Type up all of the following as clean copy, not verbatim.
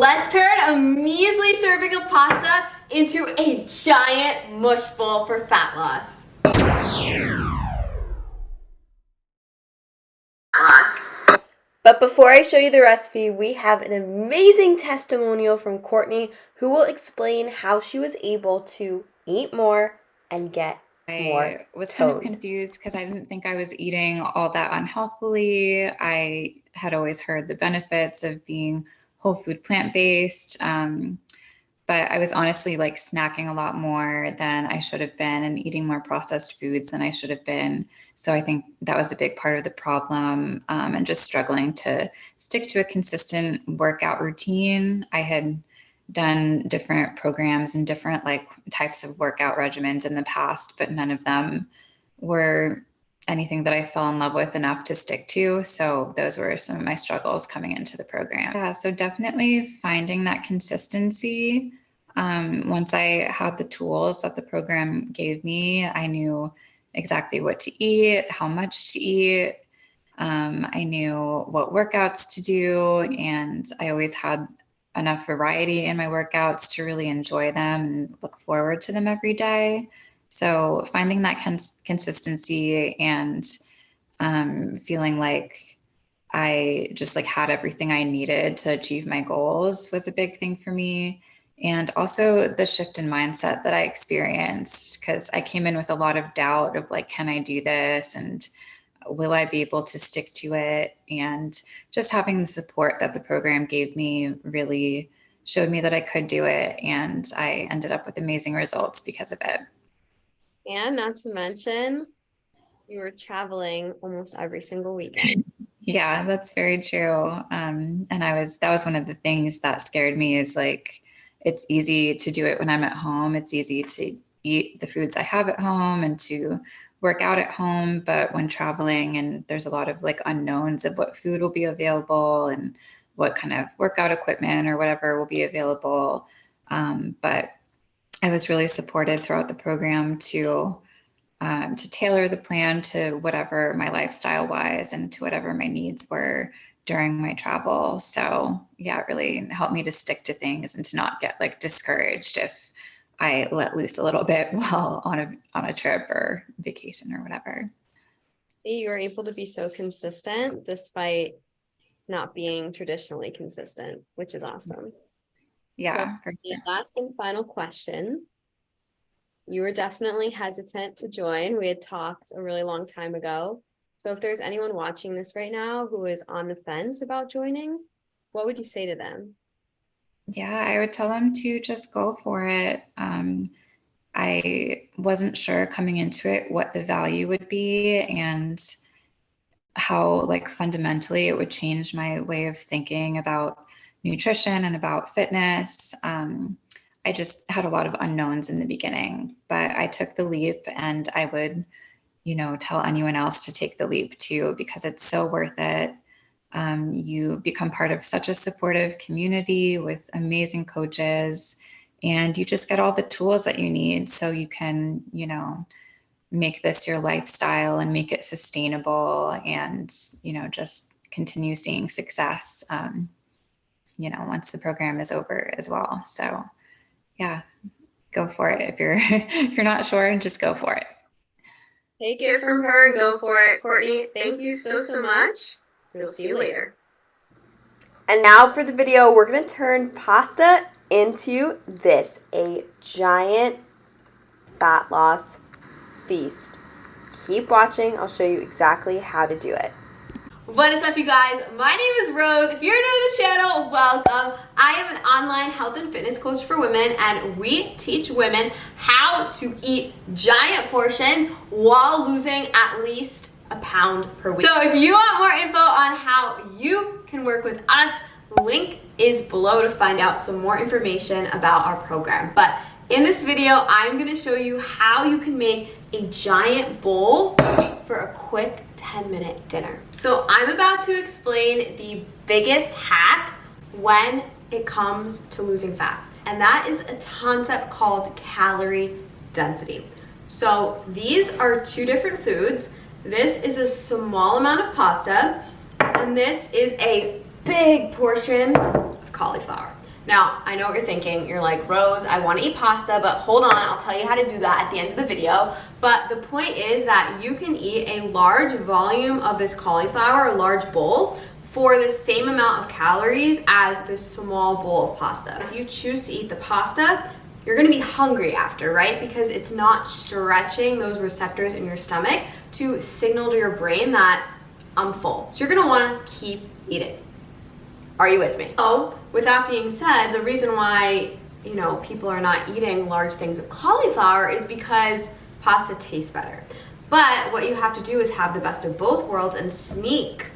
let's turn a measly serving of pasta into a giant mush bowl for fat loss. But before I show you the recipe, we have an amazing testimonial from Courtney who will explain how she was able to eat more and get more I was kind of confused because I didn't think I was eating all that unhealthily. I had always heard the benefits of being whole food plant-based, but I was honestly like snacking a lot more than I should have been and eating more processed foods than I should have been. So I think that was a big part of the problem, and just struggling to stick to a consistent workout routine. I had done different programs and different like types of workout regimens in the past, but none of them were anything that I fell in love with enough to stick to. So those were some of my struggles coming into the program. Yeah, so definitely finding that consistency. Once I had the tools that the program gave me, I knew exactly what to eat, how much to eat. I knew what workouts to do, and I always had enough variety in my workouts to really enjoy them and look forward to them every day. So finding that consistency and feeling like I just like had everything I needed to achieve my goals was a big thing for me. And also the shift in mindset that I experienced, because I came in with a lot of doubt of like, can I do this? And will I be able to stick to it? And just having the support that the program gave me really showed me that I could do it. And I ended up with amazing results because of it. And not to mention, you were traveling almost every single weekend. Yeah, that's very true. And that was one of the things that scared me is like, it's easy to do it when I'm at home. It's easy to eat the foods I have at home and to work out at home. But when traveling, and there's a lot of like unknowns of what food will be available and what kind of workout equipment or whatever will be available. But I was really supported throughout the program to tailor the plan to whatever my lifestyle was and to whatever my needs were during my travel. So yeah, it really helped me to stick to things and to not get like discouraged if I let loose a little bit while on a trip or vacation or whatever. See, you were able to be so consistent despite not being traditionally consistent, which is awesome. Yeah. So the last and final question. You were definitely hesitant to join. We had talked a really long time ago. So if there's anyone watching this right now who is on the fence about joining, what would you say to them? Yeah, I would tell them to just go for it. I wasn't sure coming into it what the value would be and how like fundamentally it would change my way of thinking about nutrition and about fitness. I just had a lot of unknowns in the beginning, but I took the leap, and I would, tell anyone else to take the leap too, because it's so worth it. You become part of such a supportive community with amazing coaches, and you just get all the tools that you need so you can, make this your lifestyle and make it sustainable and, just continue seeing success, once the program is over as well. So yeah, go for it. If you're if you're not sure, just go for it. Take it from her and go for it. Courtney, thank you so much. We'll see you later. And now for the video, we're going to turn pasta into this, a giant fat loss feast. Keep watching. I'll show you exactly how to do it. What is up, you guys? My name is Rose. If you're new to the channel, welcome. I am an online health and fitness coach for women, and we teach women how to eat giant portions while losing at least a pound per week. So if you want more info on how you can work with us, link is below to find out some more information about our program. But in this video, I'm gonna show you how you can make a giant bowl for a quick 10-minute dinner. So I'm about to explain the biggest hack when it comes to losing fat. And that is a concept called calorie density. So these are two different foods. This is a small amount of pasta, and this is a big portion of cauliflower. Now, I know what you're thinking. You're like, Rose, I want to eat pasta, but hold on, I'll tell you how to do that at the end of the video. But the point is that you can eat a large volume of this cauliflower, a large bowl, for the same amount of calories as this small bowl of pasta. If you choose to eat the pasta, you're gonna be hungry after, right? Because it's not stretching those receptors in your stomach to signal to your brain that I'm full. So you're gonna wanna keep eating. Are you with me? So, with that being said, the reason why, people are not eating large things of cauliflower is because pasta tastes better. But what you have to do is have the best of both worlds and sneak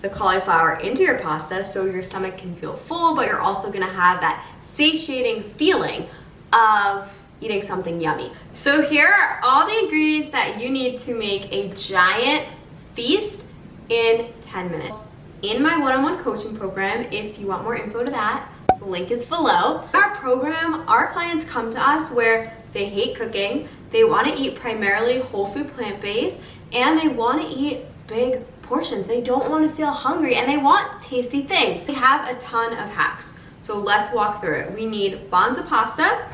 the cauliflower into your pasta so your stomach can feel full, but you're also gonna have that satiating feeling of eating something yummy. So here are all the ingredients that you need to make a giant feast in 10 minutes. In my one-on-one coaching program, if you want more info to that, the link is below. In our program, our clients come to us where they hate cooking, they want to eat primarily whole food plant-based, and they want to eat big portions. They don't want to feel hungry and they want tasty things. We have a ton of hacks, so let's walk through it. We need Banza pasta,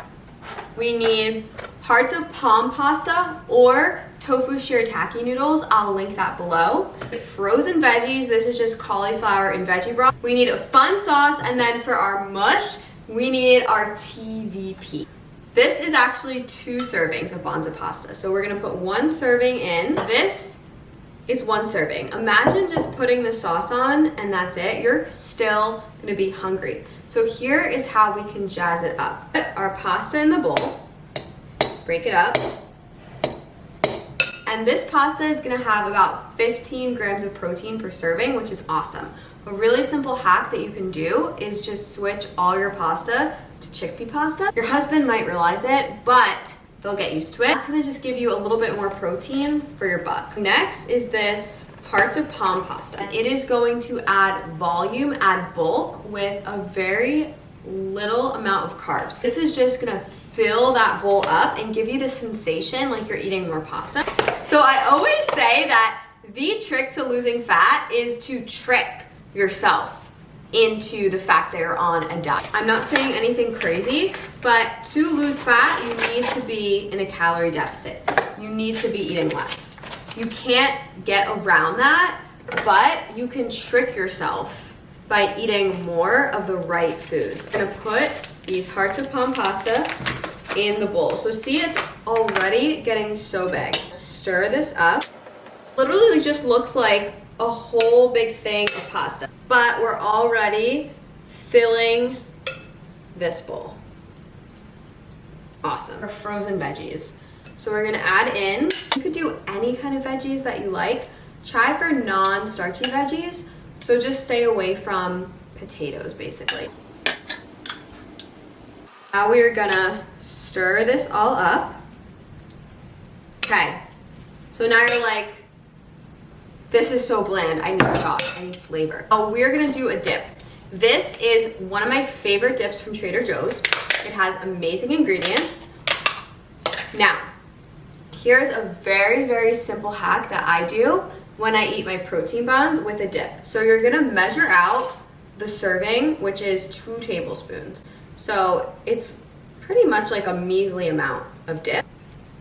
we need hearts of palm pasta or tofu shiritaki noodles. I'll link that below. Frozen veggies, this is just cauliflower and veggie broth. We need a fun sauce, and then for our mush, we need our TVP. This is actually 2 servings of Banza pasta. So we're gonna put 1 serving in. This is 1 serving. Imagine just putting the sauce on and that's it. You're still gonna be hungry. So here is how we can jazz it up. Put our pasta in the bowl, break it up, and this pasta is gonna have about 15 grams of protein per serving, which is awesome. A really simple hack that you can do is just switch all your pasta to chickpea pasta. Your husband might realize it, but they'll get used to it. It's gonna just give you a little bit more protein for your buck. Next is this hearts of palm pasta. It is going to add volume, add bulk with a very little amount of carbs. This is just gonna fill that bowl up and give you the sensation like you're eating more pasta. So I always say that the trick to losing fat is to trick yourself into the fact that you're on a diet. I'm not saying anything crazy, but to lose fat, you need to be in a calorie deficit. You need to be eating less. You can't get around that, but you can trick yourself by eating more of the right foods. I'm gonna put these hearts of palm pasta in the bowl. So see, it's already getting so big. Stir this up. Literally just looks like a whole big thing of pasta, but we're already filling this bowl. Awesome. Our frozen veggies. So we're gonna add in, you could do any kind of veggies that you like. Try for non-starchy veggies, so just stay away from potatoes basically. Now we're gonna stir this all up. Okay, so now you're like, this is so bland, I need sauce, I need flavor. Oh, we're gonna do a dip. This is one of my favorite dips from Trader Joe's. It has amazing ingredients. Now, here's a very, very simple hack that I do when I eat my protein buns with a dip. So you're gonna measure out the serving, which is 2 tablespoons. So it's pretty much like a measly amount of dip,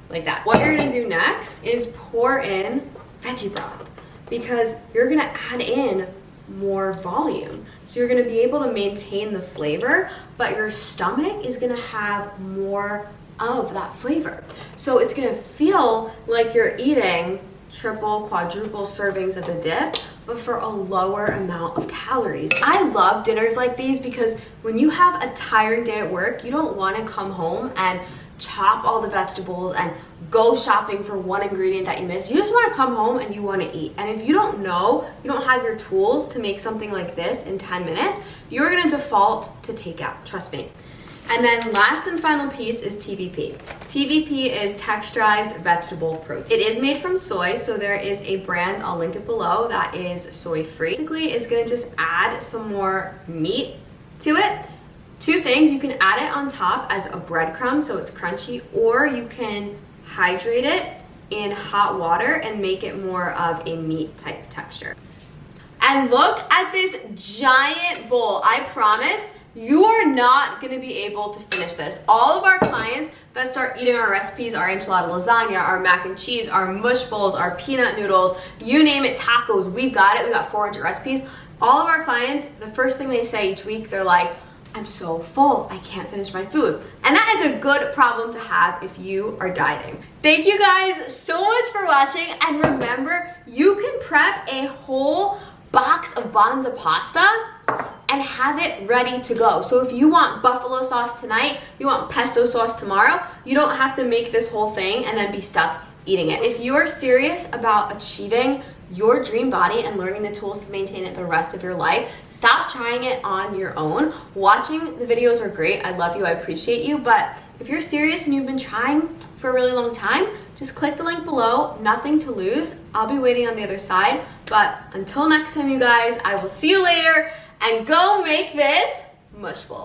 like that. What you're gonna do next is pour in veggie broth, because you're gonna add in more volume. So you're gonna be able to maintain the flavor, but your stomach is gonna have more of that flavor. So it's gonna feel like you're eating triple, quadruple servings of the dip, but for a lower amount of calories. I love dinners like these because when you have a tiring day at work, you don't wanna come home and chop all the vegetables and go shopping for one ingredient that you missed. You just wanna come home and you wanna eat. And if you don't know, you don't have your tools to make something like this in 10 minutes, you're gonna default to takeout, trust me. And then last and final piece is TVP. TVP is texturized vegetable protein. It is made from soy, so there is a brand, I'll link it below, that is soy-free. Basically, it's gonna just add some more meat to it. 2 things, you can add it on top as a breadcrumb so it's crunchy, or you can hydrate it in hot water and make it more of a meat type texture. And look at this giant bowl. I promise you are not gonna be able to finish this. All of our clients that start eating our recipes, our enchilada lasagna, our mac and cheese, our mush bowls, our peanut noodles, you name it, tacos, we've got it. We got 400 recipes. All of our clients, the first thing they say each week, they're like, I'm so full, I can't finish my food. And that is a good problem to have if you are dieting. Thank you guys so much for watching, and remember, you can prep a whole box of Banza pasta and have it ready to go. So if you want buffalo sauce tonight, you want pesto sauce tomorrow, you don't have to make this whole thing and then be stuck eating it. If you are serious about achieving your dream body and learning the tools to maintain it the rest of your life, stop trying it on your own. Watching the videos are great. I love you, I appreciate you, but if you're serious and you've been trying for a really long time, just click the link below, nothing to lose. I'll be waiting on the other side, but until next time, you guys, I will see you later, and go make this mush bowl.